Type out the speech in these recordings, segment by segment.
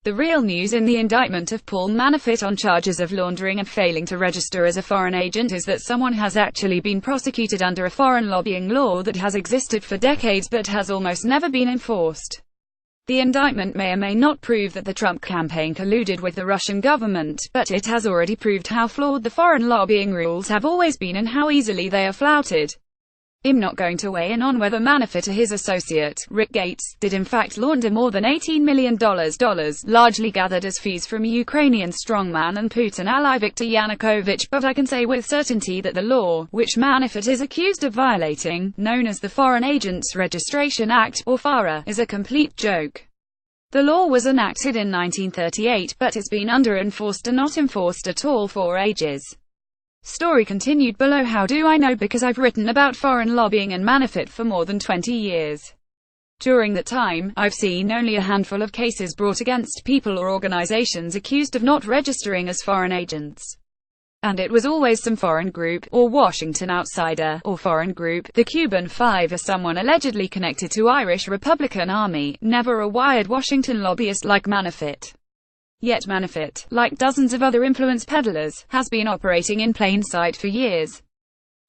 The real news in the indictment of Paul Manafort on charges of laundering and failing to register as a foreign agent is that someone has actually been prosecuted under a foreign lobbying law that has existed for decades but has almost never been enforced. The indictment may or may not prove that the Trump campaign colluded with the Russian government, but it has already proved how flawed the foreign lobbying rules have always been and how easily they are flouted. I'm not going to weigh in on whether Manafort or his associate, Rick Gates, did in fact launder more than $18 million, largely gathered as fees from Ukrainian strongman and Putin ally Viktor Yanukovych, but I can say with certainty that the law, which Manafort is accused of violating, known as the Foreign Agents Registration Act, or FARA, is a complete joke. The law was enacted in 1938, but it's been under-enforced and not enforced at all for ages. Story continued below. How do I know? Because I've written about foreign lobbying and Manafort for more than 20 years. During that time, I've seen only a handful of cases brought against people or organizations accused of not registering as foreign agents. And it was always some foreign group, or Washington outsider, or foreign group, the Cuban Five, or someone allegedly connected to Irish Republican Army, never a wired Washington lobbyist like Manafort. Yet Manafort, like dozens of other influence peddlers, has been operating in plain sight for years.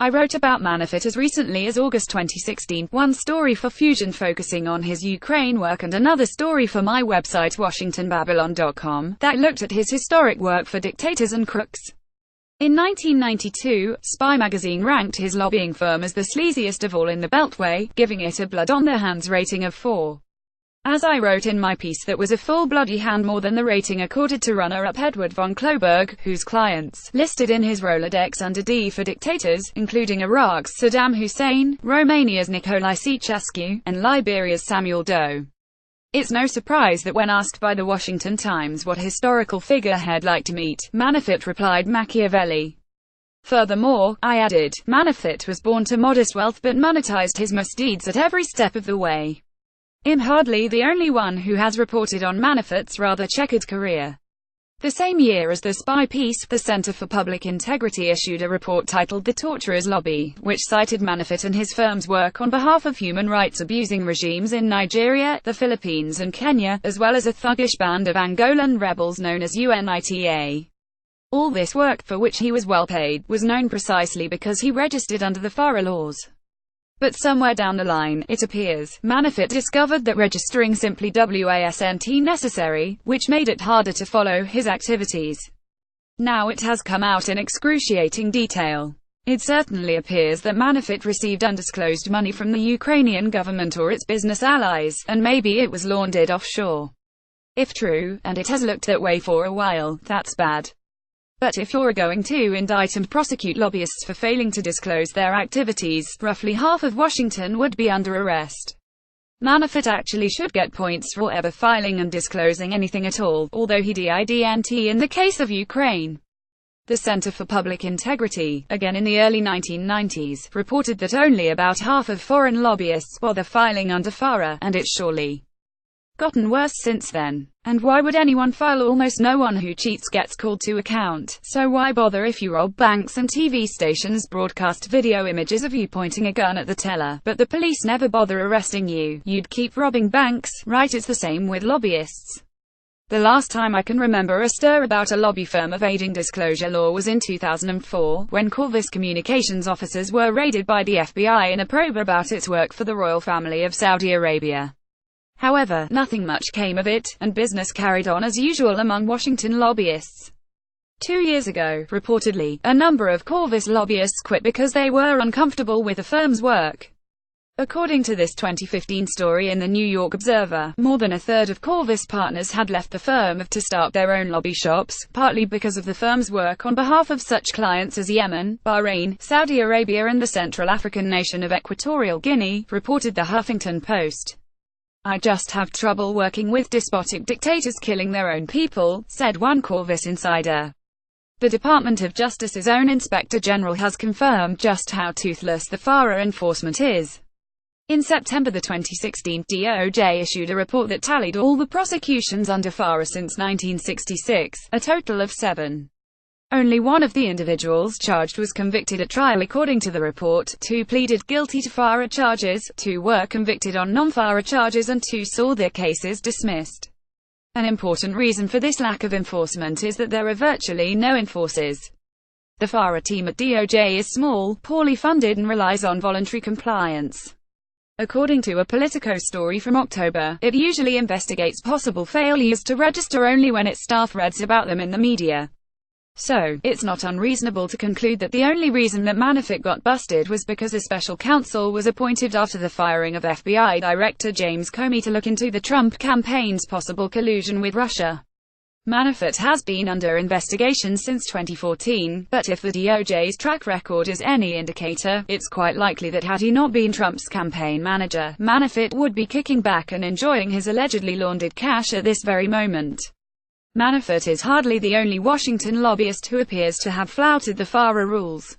I wrote about Manafort as recently as August 2016, one story for Fusion focusing on his Ukraine work and another story for my website WashingtonBabylon.com, that looked at his historic work for dictators and crooks. In 1992, Spy magazine ranked his lobbying firm as the sleaziest of all in the Beltway, giving it a blood-on-their-hands rating of 4. As I wrote in my piece, that was a full bloody hand more than the rating accorded to runner-up Edward von Kloberg, whose clients, listed in his Rolodex under D for dictators, including Iraq's Saddam Hussein, Romania's Nicolae Ceausescu, and Liberia's Samuel Doe. It's no surprise that when asked by the Washington Times what historical figurehead like to meet, Manafort replied Machiavelli. Furthermore, I added, Manafort was born to modest wealth but monetized his misdeeds at every step of the way. I'm hardly the only one who has reported on Manafort's rather checkered career. The same year as the spy piece, the Center for Public Integrity issued a report titled The Torturer's Lobby, which cited Manafort and his firm's work on behalf of human rights abusing regimes in Nigeria, the Philippines and Kenya, as well as a thuggish band of Angolan rebels known as UNITA. All this work, for which he was well paid, was known precisely because he registered under the FARA laws. But somewhere down the line, it appears, Manafort discovered that registering simply wasn't necessary, which made it harder to follow his activities. Now it has come out in excruciating detail. It certainly appears that Manafort received undisclosed money from the Ukrainian government or its business allies, and maybe it was laundered offshore. If true, and it has looked that way for a while, that's bad. But if you're going to indict and prosecute lobbyists for failing to disclose their activities, roughly half of Washington would be under arrest. Manafort actually should get points for ever filing and disclosing anything at all, although he didn't in the case of Ukraine. The Center for Public Integrity, again in the early 1990s, reported that only about half of foreign lobbyists bother filing under FARA, and it's surely gotten worse since then. And why would anyone file? Almost no one who cheats gets called to account, so why bother if you rob banks and TV stations broadcast video images of you pointing a gun at the teller, but the police never bother arresting you? You'd keep robbing banks, right? It's the same with lobbyists. The last time I can remember a stir about a lobby firm evading disclosure law was in 2004, when Corvus Communications officers were raided by the FBI in a probe about its work for the royal family of Saudi Arabia. However, nothing much came of it, and business carried on as usual among Washington lobbyists. 2 years ago, reportedly, a number of Corvus lobbyists quit because they were uncomfortable with the firm's work. According to this 2015 story in the New York Observer, more than a third of Corvus partners had left the firm to start their own lobby shops, partly because of the firm's work on behalf of such clients as Yemen, Bahrain, Saudi Arabia and the Central African nation of Equatorial Guinea, reported the Huffington Post. I just have trouble working with despotic dictators killing their own people, said one Corvus insider. The Department of Justice's own Inspector General has confirmed just how toothless the FARA enforcement is. In September 2016, DOJ issued a report that tallied all the prosecutions under FARA since 1966, a total of 7. Only one of the individuals charged was convicted at trial according to the report, 2 pleaded guilty to FARA charges, 2 were convicted on non-FARA charges and 2 saw their cases dismissed. An important reason for this lack of enforcement is that there are virtually no enforcers. The FARA team at DOJ is small, poorly funded and relies on voluntary compliance. According to a Politico story from October, it usually investigates possible failures to register only when its staff reads about them in the media. So, it's not unreasonable to conclude that the only reason that Manafort got busted was because a special counsel was appointed after the firing of FBI Director James Comey to look into the Trump campaign's possible collusion with Russia. Manafort has been under investigation since 2014, but if the DOJ's track record is any indicator, it's quite likely that had he not been Trump's campaign manager, Manafort would be kicking back and enjoying his allegedly laundered cash at this very moment. Manafort is hardly the only Washington lobbyist who appears to have flouted the FARA rules.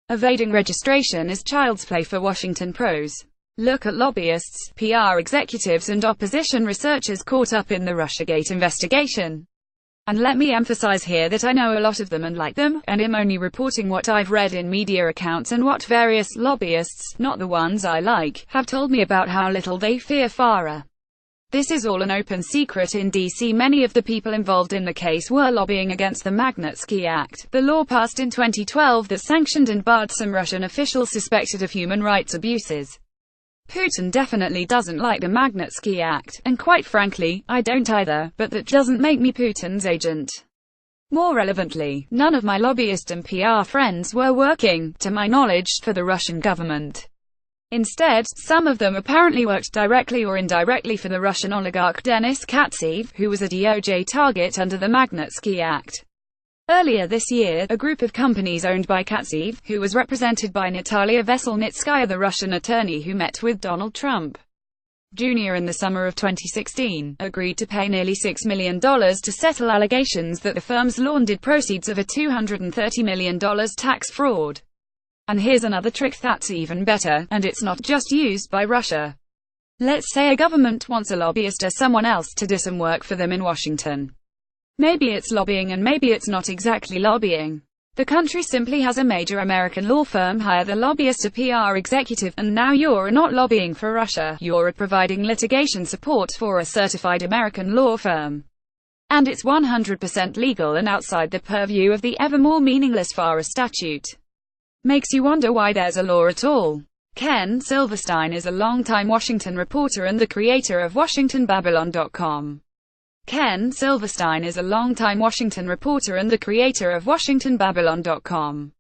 Evading registration is child's play for Washington pros. Look at lobbyists, PR executives and opposition researchers caught up in the Russiagate investigation. And let me emphasize here that I know a lot of them and like them, and am only reporting what I've read in media accounts and what various lobbyists, not the ones I like, have told me about how little they fear FARA. This is all an open secret in DC. Many of the people involved in the case were lobbying against the Magnitsky Act, the law passed in 2012 that sanctioned and barred some Russian officials suspected of human rights abuses. Putin definitely doesn't like the Magnitsky Act, and quite frankly, I don't either, but that doesn't make me Putin's agent. More relevantly, none of my lobbyist and PR friends were working, to my knowledge, for the Russian government. Instead, some of them apparently worked directly or indirectly for the Russian oligarch Denis Katsev, who was a DOJ target under the Magnitsky Act. Earlier this year, a group of companies owned by Katsev, who was represented by Natalia Veselnitskaya, the Russian attorney who met with Donald Trump Jr. in the summer of 2016, agreed to pay nearly $6 million to settle allegations that the firms laundered proceeds of a $230 million tax fraud. And here's another trick that's even better, and it's not just used by Russia. Let's say a government wants a lobbyist or someone else to do some work for them in Washington. Maybe it's lobbying and maybe it's not exactly lobbying. The country simply has a major American law firm hire the lobbyist, a PR executive, and now you're not lobbying for Russia, you're providing litigation support for a certified American law firm. And it's 100% legal and outside the purview of the ever more meaningless FARA statute. Makes you wonder why there's a law at all. Ken Silverstein is a longtime Washington reporter and the creator of WashingtonBabylon.com. Ken Silverstein is a longtime Washington reporter and the creator of WashingtonBabylon.com.